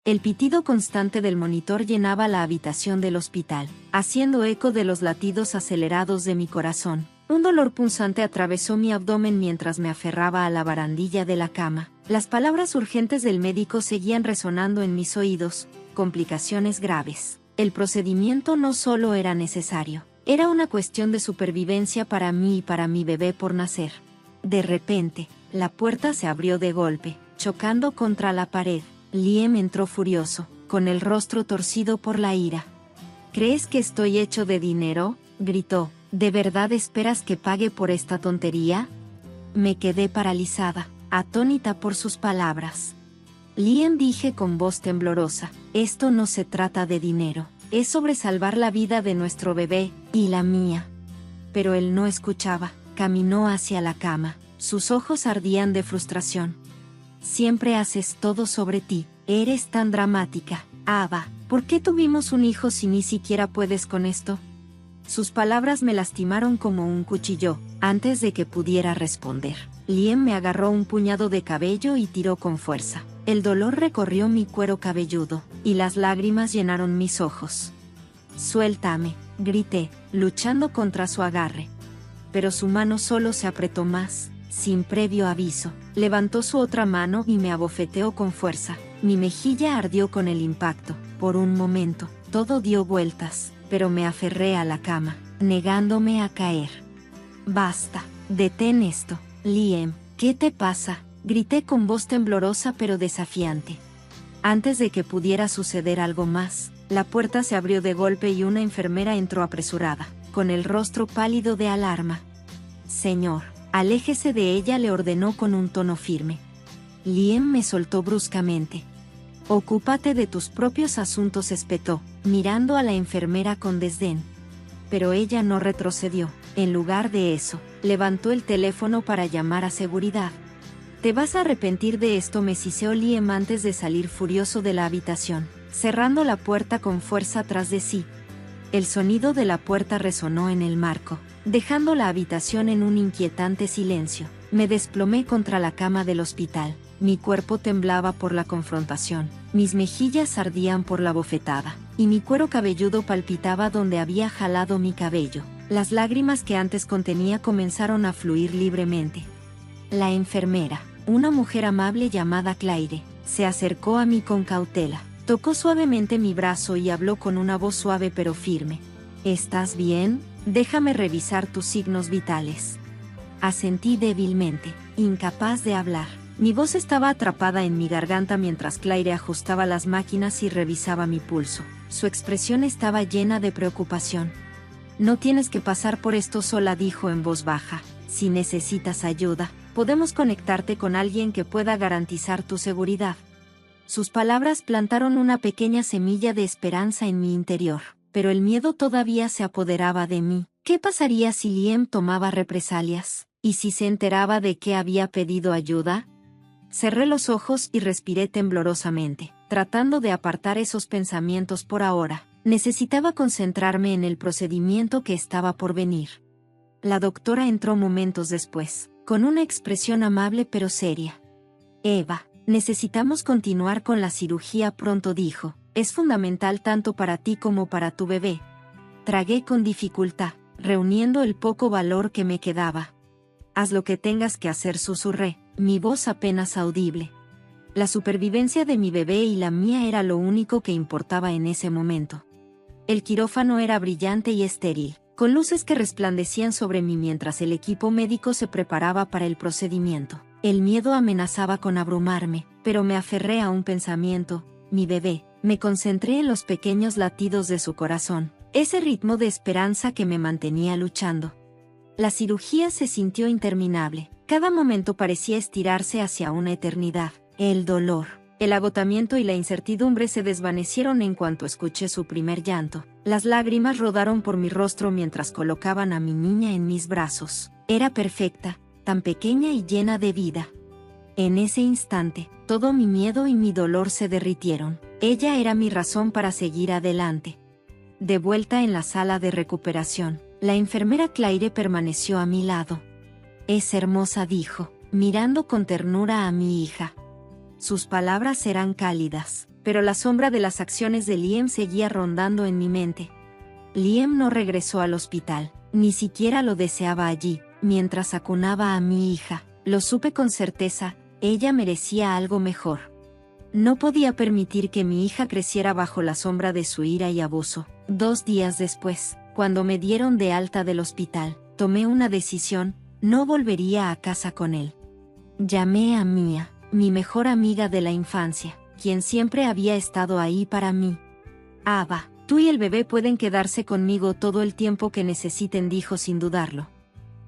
El pitido constante del monitor llenaba la habitación del hospital, haciendo eco de los latidos acelerados de mi corazón. Un dolor punzante atravesó mi abdomen mientras me aferraba a la barandilla de la cama. Las palabras urgentes del médico seguían resonando en mis oídos. Complicaciones graves. El procedimiento no solo era necesario, era una cuestión de supervivencia para mí y para mi bebé por nacer. De repente, la puerta se abrió de golpe, chocando contra la pared. Liam entró furioso, con el rostro torcido por la ira. ¿Crees que estoy hecho de dinero?, gritó. ¿De verdad esperas que pague por esta tontería? Me quedé paralizada, atónita por sus palabras. Liam, dije con voz temblorosa, esto no se trata de dinero, es sobre salvar la vida de nuestro bebé, y la mía. Pero él no escuchaba, caminó hacia la cama, sus ojos ardían de frustración. Siempre haces todo sobre ti, eres tan dramática, Ava, ¿por qué tuvimos un hijo si ni siquiera puedes con esto? Sus palabras me lastimaron como un cuchillo. Antes de que pudiera responder, Liam me agarró un puñado de cabello y tiró con fuerza. El dolor recorrió mi cuero cabelludo, y las lágrimas llenaron mis ojos. Suéltame, grité, luchando contra su agarre. Pero su mano solo se apretó más, sin previo aviso. Levantó su otra mano y me abofeteó con fuerza. Mi mejilla ardió con el impacto. Por un momento, todo dio vueltas, pero me aferré a la cama, negándome a caer. Basta, detén esto, Liam, ¿qué te pasa?, grité con voz temblorosa pero desafiante. Antes de que pudiera suceder algo más, la puerta se abrió de golpe y una enfermera entró apresurada, con el rostro pálido de alarma. Señor, aléjese de ella, le ordenó con un tono firme. Liam me soltó bruscamente. Ocúpate de tus propios asuntos, espetó, mirando a la enfermera con desdén. Pero ella no retrocedió. En lugar de eso, levantó el teléfono para llamar a seguridad. Te vas a arrepentir de esto, me siseó Liam antes de salir furioso de la habitación, cerrando la puerta con fuerza tras de sí. El sonido de la puerta resonó en el marco, dejando la habitación en un inquietante silencio. Me desplomé contra la cama del hospital. Mi cuerpo temblaba por la confrontación, mis mejillas ardían por la bofetada, y mi cuero cabelludo palpitaba donde había jalado mi cabello. Las lágrimas que antes contenía comenzaron a fluir libremente. La enfermera, una mujer amable llamada Claire, se acercó a mí con cautela. Tocó suavemente mi brazo y habló con una voz suave pero firme. ¿Estás bien? Déjame revisar tus signos vitales. Asentí débilmente, incapaz de hablar. Mi voz estaba atrapada en mi garganta mientras Claire ajustaba las máquinas y revisaba mi pulso. Su expresión estaba llena de preocupación. No tienes que pasar por esto sola, dijo en voz baja. Si necesitas ayuda, podemos conectarte con alguien que pueda garantizar tu seguridad. Sus palabras plantaron una pequeña semilla de esperanza en mi interior, pero el miedo todavía se apoderaba de mí. ¿Qué pasaría si Liam tomaba represalias? ¿Y si se enteraba de que había pedido ayuda? Cerré los ojos y respiré temblorosamente, tratando de apartar esos pensamientos por ahora. Necesitaba concentrarme en el procedimiento que estaba por venir. La doctora entró momentos después, con una expresión amable pero seria. Eva, necesitamos continuar con la cirugía pronto, dijo. Es fundamental tanto para ti como para tu bebé. Tragué con dificultad, reuniendo el poco valor que me quedaba. Haz lo que tengas que hacer, susurré, mi voz apenas audible. La supervivencia de mi bebé y la mía era lo único que importaba en ese momento. El quirófano era brillante y estéril, con luces que resplandecían sobre mí mientras el equipo médico se preparaba para el procedimiento. El miedo amenazaba con abrumarme, pero me aferré a un pensamiento, mi bebé. Me concentré en los pequeños latidos de su corazón, ese ritmo de esperanza que me mantenía luchando. La cirugía se sintió interminable. Cada momento parecía estirarse hacia una eternidad. El dolor, el agotamiento y la incertidumbre se desvanecieron en cuanto escuché su primer llanto. Las lágrimas rodaron por mi rostro mientras colocaban a mi niña en mis brazos. Era perfecta, tan pequeña y llena de vida. En ese instante, todo mi miedo y mi dolor se derritieron. Ella era mi razón para seguir adelante. De vuelta en la sala de recuperación, la enfermera Claire permaneció a mi lado. Es hermosa, dijo, mirando con ternura a mi hija. Sus palabras eran cálidas, pero la sombra de las acciones de Liam seguía rondando en mi mente. Liam no regresó al hospital, ni siquiera lo deseaba allí. Mientras acunaba a mi hija, lo supe con certeza, ella merecía algo mejor. No podía permitir que mi hija creciera bajo la sombra de su ira y abuso. 2 días después, cuando me dieron de alta del hospital, tomé una decisión: no volvería a casa con él. Llamé a Mia, mi mejor amiga de la infancia, quien siempre había estado ahí para mí. Ava, tú y el bebé pueden quedarse conmigo todo el tiempo que necesiten, dijo sin dudarlo.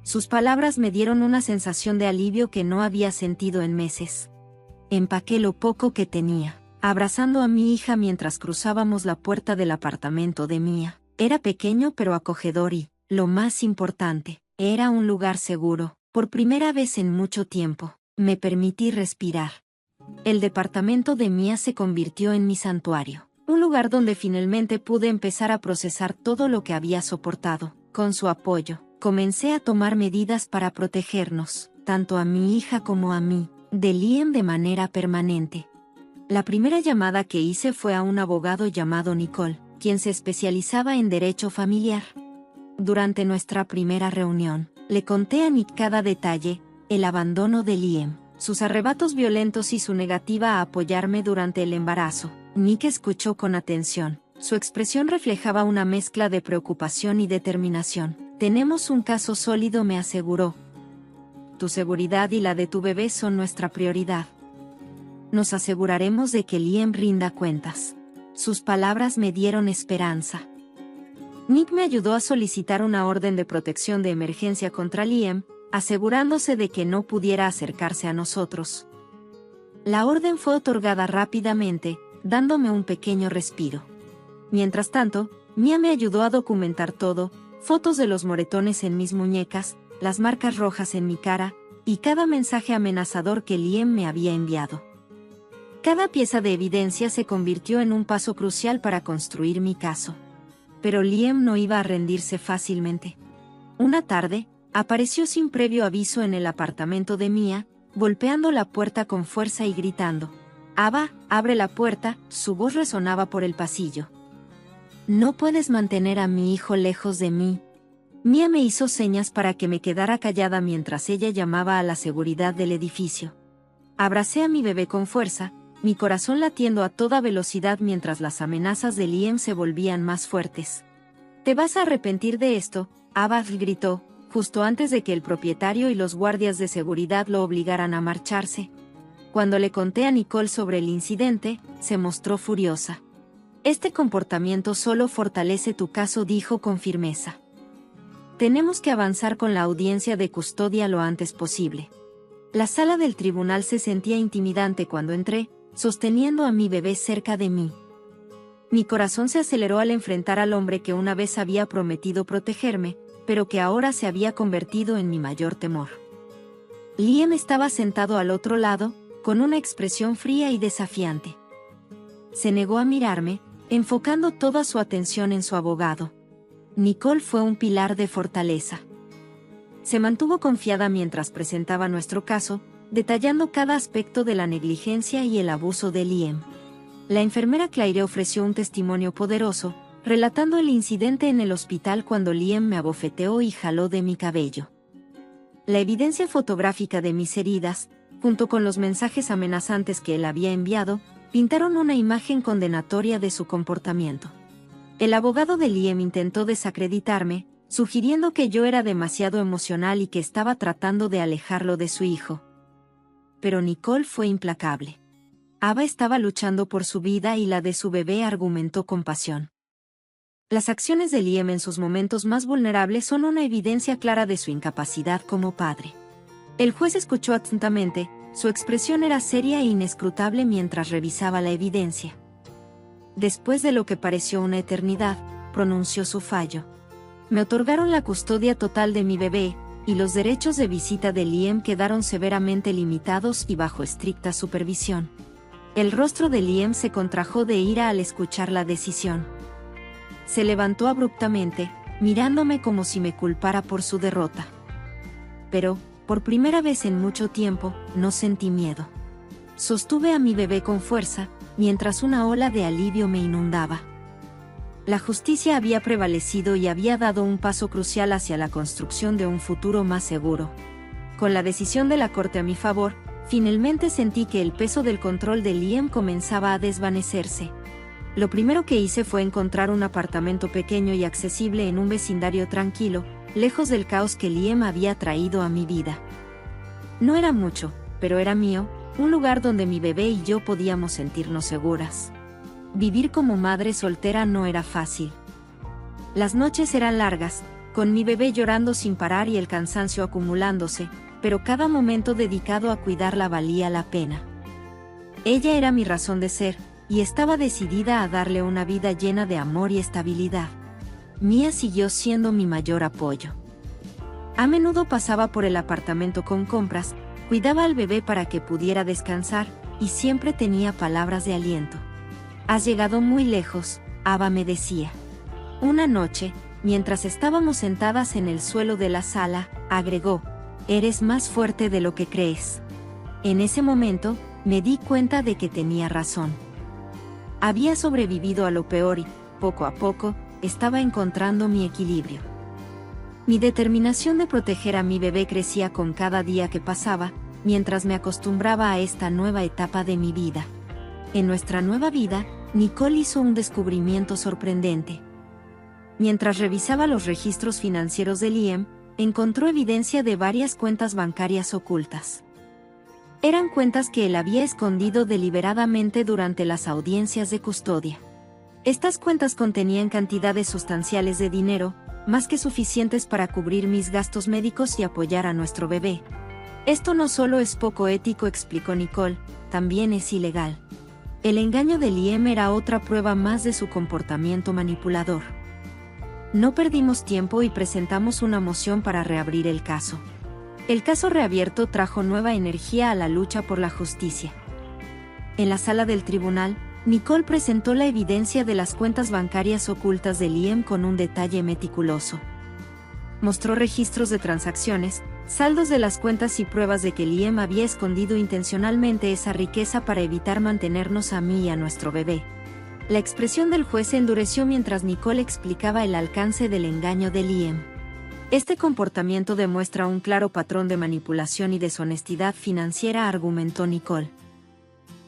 Sus palabras me dieron una sensación de alivio que no había sentido en meses. Empaqué lo poco que tenía, abrazando a mi hija mientras cruzábamos la puerta del apartamento de Mia. Era pequeño pero acogedor y, lo más importante, era un lugar seguro. Por primera vez en mucho tiempo, me permití respirar. El departamento de Mia se convirtió en mi santuario, un lugar donde finalmente pude empezar a procesar todo lo que había soportado. Con su apoyo, comencé a tomar medidas para protegernos, tanto a mi hija como a mí, de Liam de manera permanente. La primera llamada que hice fue a un abogado llamado Nicole, quien se especializaba en derecho familiar. Durante nuestra primera reunión, le conté a Nick cada detalle: el abandono de Liam, sus arrebatos violentos y su negativa a apoyarme durante el embarazo. Nick escuchó con atención. Su expresión reflejaba una mezcla de preocupación y determinación. Tenemos un caso sólido, me aseguró. Tu seguridad y la de tu bebé son nuestra prioridad. Nos aseguraremos de que Liam rinda cuentas. Sus palabras me dieron esperanza. Nick me ayudó a solicitar una orden de protección de emergencia contra Liam, asegurándose de que no pudiera acercarse a nosotros. La orden fue otorgada rápidamente, dándome un pequeño respiro. Mientras tanto, Mia me ayudó a documentar todo: fotos de los moretones en mis muñecas, las marcas rojas en mi cara, y cada mensaje amenazador que Liam me había enviado. Cada pieza de evidencia se convirtió en un paso crucial para construir mi caso. Pero Liam no iba a rendirse fácilmente. Una tarde, apareció sin previo aviso en el apartamento de Mia, golpeando la puerta con fuerza y gritando: «Ava, abre la puerta», su voz resonaba por el pasillo. «No puedes mantener a mi hijo lejos de mí». Mia me hizo señas para que me quedara callada mientras ella llamaba a la seguridad del edificio. Abracé a mi bebé con fuerza, mi corazón latiendo a toda velocidad mientras las amenazas de Liam se volvían más fuertes. «Te vas a arrepentir de esto», Ava gritó, justo antes de que el propietario y los guardias de seguridad lo obligaran a marcharse. Cuando le conté a Nicole sobre el incidente, se mostró furiosa. «Este comportamiento solo fortalece tu caso», dijo con firmeza. «Tenemos que avanzar con la audiencia de custodia lo antes posible». La sala del tribunal se sentía intimidante cuando entré, sosteniendo a mi bebé cerca de mí. Mi corazón se aceleró al enfrentar al hombre que una vez había prometido protegerme, pero que ahora se había convertido en mi mayor temor. Liam estaba sentado al otro lado, con una expresión fría y desafiante. Se negó a mirarme, enfocando toda su atención en su abogado. Nicole fue un pilar de fortaleza. Se mantuvo confiada mientras presentaba nuestro caso, detallando cada aspecto de la negligencia y el abuso de Liam. La enfermera Claire ofreció un testimonio poderoso, relatando el incidente en el hospital cuando Liam me abofeteó y jaló de mi cabello. La evidencia fotográfica de mis heridas, junto con los mensajes amenazantes que él había enviado, pintaron una imagen condenatoria de su comportamiento. El abogado de Liam intentó desacreditarme, sugiriendo que yo era demasiado emocional y que estaba tratando de alejarlo de su hijo. Pero Nicole fue implacable. Ava estaba luchando por su vida y la de su bebé, argumentó con pasión. Las acciones de Liam en sus momentos más vulnerables son una evidencia clara de su incapacidad como padre. El juez escuchó atentamente, su expresión era seria e inescrutable mientras revisaba la evidencia. Después de lo que pareció una eternidad, pronunció su fallo. Me otorgaron la custodia total de mi bebé, y los derechos de visita de Liam quedaron severamente limitados y bajo estricta supervisión. El rostro de Liam se contrajo de ira al escuchar la decisión. Se levantó abruptamente, mirándome como si me culpara por su derrota. Pero, por primera vez en mucho tiempo, no sentí miedo. Sostuve a mi bebé con fuerza, mientras una ola de alivio me inundaba. La justicia había prevalecido y había dado un paso crucial hacia la construcción de un futuro más seguro. Con la decisión de la corte a mi favor, finalmente sentí que el peso del control de Liam comenzaba a desvanecerse. Lo primero que hice fue encontrar un apartamento pequeño y accesible en un vecindario tranquilo, lejos del caos que Liam había traído a mi vida. No era mucho, pero era mío, un lugar donde mi bebé y yo podíamos sentirnos seguras. Vivir como madre soltera no era fácil. Las noches eran largas, con mi bebé llorando sin parar y el cansancio acumulándose, pero cada momento dedicado a cuidarla valía la pena. Ella era mi razón de ser, y estaba decidida a darle una vida llena de amor y estabilidad. Mia siguió siendo mi mayor apoyo. A menudo pasaba por el apartamento con compras, cuidaba al bebé para que pudiera descansar, y siempre tenía palabras de aliento. «Has llegado muy lejos», Ava me decía. Una noche, mientras estábamos sentadas en el suelo de la sala, agregó: «Eres más fuerte de lo que crees». En ese momento, me di cuenta de que tenía razón. Había sobrevivido a lo peor y, poco a poco, estaba encontrando mi equilibrio. Mi determinación de proteger a mi bebé crecía con cada día que pasaba, mientras me acostumbraba a esta nueva etapa de mi vida. En nuestra nueva vida, Nicole hizo un descubrimiento sorprendente. Mientras revisaba los registros financieros de Liam, encontró evidencia de varias cuentas bancarias ocultas. Eran cuentas que él había escondido deliberadamente durante las audiencias de custodia. Estas cuentas contenían cantidades sustanciales de dinero, más que suficientes para cubrir mis gastos médicos y apoyar a nuestro bebé. Esto no solo es poco ético, explicó Nicole, también es ilegal. El engaño de Liam era otra prueba más de su comportamiento manipulador. No perdimos tiempo y presentamos una moción para reabrir el caso. El caso reabierto trajo nueva energía a la lucha por la justicia. En la sala del tribunal, Nicole presentó la evidencia de las cuentas bancarias ocultas de Liam con un detalle meticuloso. Mostró registros de transacciones, saldos de las cuentas y pruebas de que Liam había escondido intencionalmente esa riqueza para evitar mantenernos a mí y a nuestro bebé. La expresión del juez se endureció mientras Nicole explicaba el alcance del engaño de Liam. Este comportamiento demuestra un claro patrón de manipulación y deshonestidad financiera, argumentó Nicole.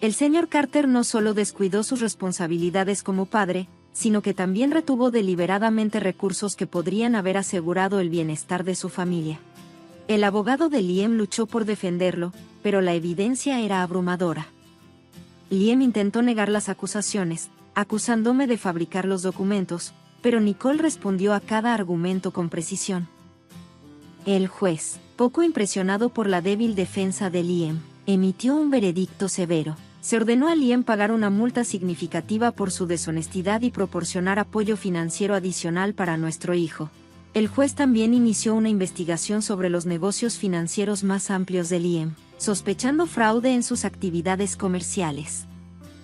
El señor Carter no solo descuidó sus responsabilidades como padre, sino que también retuvo deliberadamente recursos que podrían haber asegurado el bienestar de su familia. El abogado de Liam luchó por defenderlo, pero la evidencia era abrumadora. Liam intentó negar las acusaciones, acusándome de fabricar los documentos, pero Nicole respondió a cada argumento con precisión. El juez, poco impresionado por la débil defensa de Liam, emitió un veredicto severo. Se ordenó a Liam pagar una multa significativa por su deshonestidad y proporcionar apoyo financiero adicional para nuestro hijo. El juez también inició una investigación sobre los negocios financieros más amplios de Liam, sospechando fraude en sus actividades comerciales.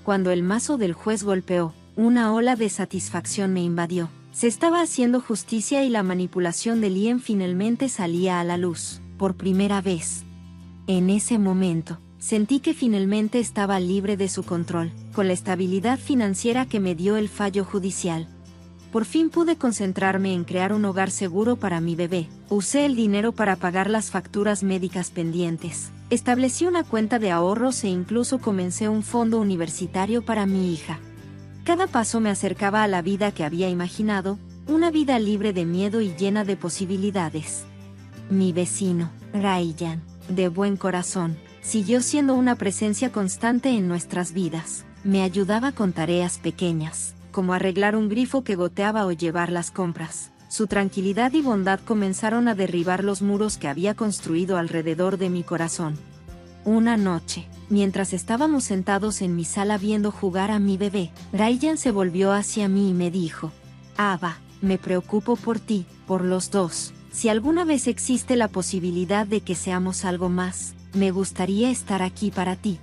Cuando el mazo del juez golpeó, una ola de satisfacción me invadió. Se estaba haciendo justicia y la manipulación de Liam finalmente salía a la luz, por primera vez. En ese momento, sentí que finalmente estaba libre de su control, con la estabilidad financiera que me dio el fallo judicial. Por fin pude concentrarme en crear un hogar seguro para mi bebé. Usé el dinero para pagar las facturas médicas pendientes. Establecí una cuenta de ahorros e incluso comencé un fondo universitario para mi hija. Cada paso me acercaba a la vida que había imaginado, una vida libre de miedo y llena de posibilidades. Mi vecino, Ryan, de buen corazón, siguió siendo una presencia constante en nuestras vidas. Me ayudaba con tareas pequeñas, como arreglar un grifo que goteaba o llevar las compras. Su tranquilidad y bondad comenzaron a derribar los muros que había construido alrededor de mi corazón. Una noche, mientras estábamos sentados en mi sala viendo jugar a mi bebé, Ryan se volvió hacia mí y me dijo: «Ava, me preocupo por ti, por los dos. Si alguna vez existe la posibilidad de que seamos algo más, me gustaría estar aquí para ti».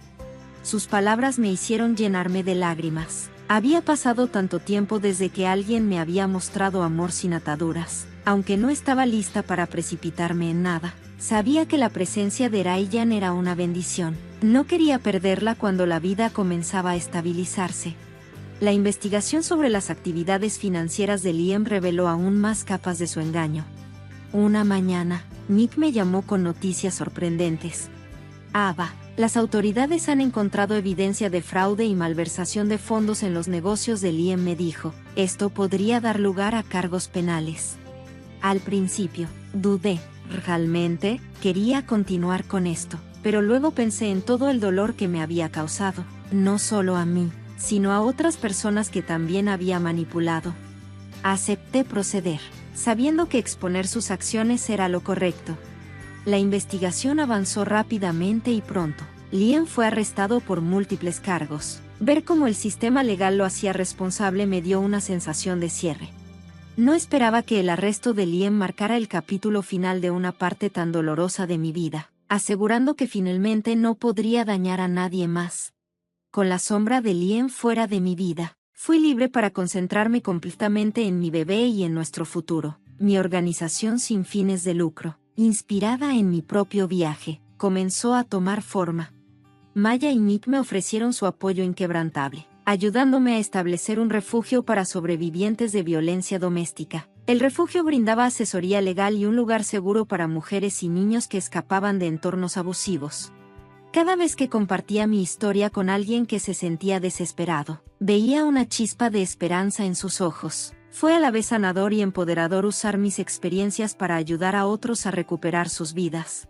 Sus palabras me hicieron llenarme de lágrimas. Había pasado tanto tiempo desde que alguien me había mostrado amor sin ataduras. Aunque no estaba lista para precipitarme en nada, Sabía que la presencia de Ryan era una bendición. No quería perderla cuando la vida comenzaba a estabilizarse. La investigación sobre las actividades financieras de Liam reveló aún más capas de su engaño. Una mañana, Nick me llamó con noticias sorprendentes. Ava, las autoridades han encontrado evidencia de fraude y malversación de fondos en los negocios de Liam, me dijo. Esto podría dar lugar a cargos penales. Al principio, dudé. Realmente, quería continuar con esto, pero luego pensé en todo el dolor que me había causado, no solo a mí, sino a otras personas que también había manipulado. Acepté proceder, sabiendo que exponer sus acciones era lo correcto. La investigación avanzó rápidamente y pronto. Liam fue arrestado por múltiples cargos. Ver cómo el sistema legal lo hacía responsable me dio una sensación de cierre. No esperaba que el arresto de Liam marcara el capítulo final de una parte tan dolorosa de mi vida, asegurando que finalmente no podría dañar a nadie más. Con la sombra de Liam fuera de mi vida, fui libre para concentrarme completamente en mi bebé y en nuestro futuro. Mi organización sin fines de lucro, inspirada en mi propio viaje, comenzó a tomar forma. Maya y Nick me ofrecieron su apoyo inquebrantable, ayudándome a establecer un refugio para sobrevivientes de violencia doméstica. El refugio brindaba asesoría legal y un lugar seguro para mujeres y niños que escapaban de entornos abusivos. Cada vez que compartía mi historia con alguien que se sentía desesperado, veía una chispa de esperanza en sus ojos. Fue a la vez sanador y empoderador usar mis experiencias para ayudar a otros a recuperar sus vidas.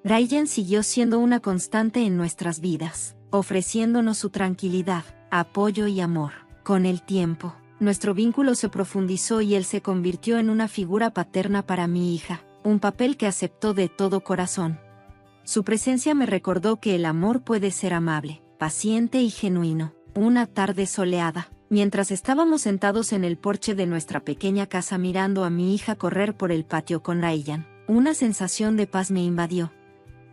Ryan siguió siendo una constante en nuestras vidas, ofreciéndonos su tranquilidad, apoyo y amor. Con el tiempo, nuestro vínculo se profundizó y él se convirtió en una figura paterna para mi hija, un papel que aceptó de todo corazón. Su presencia me recordó que el amor puede ser amable, paciente y genuino. Una tarde soleada, mientras estábamos sentados en el porche de nuestra pequeña casa mirando a mi hija correr por el patio con Ryan, una sensación de paz me invadió.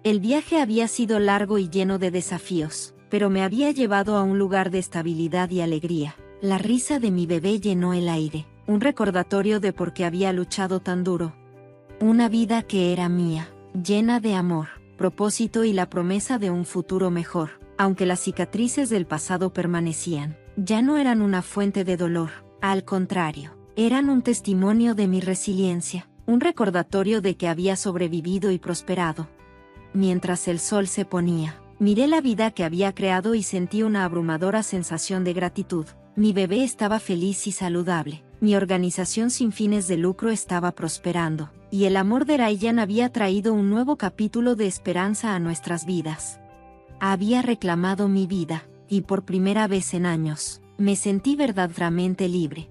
El viaje había sido largo y lleno de desafíos, pero me había llevado a un lugar de estabilidad y alegría. La risa de mi bebé llenó el aire, un recordatorio de por qué había luchado tan duro. Una vida que era mía, llena de amor, propósito y la promesa de un futuro mejor. Aunque las cicatrices del pasado permanecían, ya no eran una fuente de dolor, al contrario, eran un testimonio de mi resiliencia, un recordatorio de que había sobrevivido y prosperado. Mientras el sol se ponía, miré la vida que había creado y sentí una abrumadora sensación de gratitud. Mi bebé estaba feliz y saludable, mi organización sin fines de lucro estaba prosperando, y el amor de Ryan había traído un nuevo capítulo de esperanza a nuestras vidas. Había reclamado mi vida, y por primera vez en años, me sentí verdaderamente libre.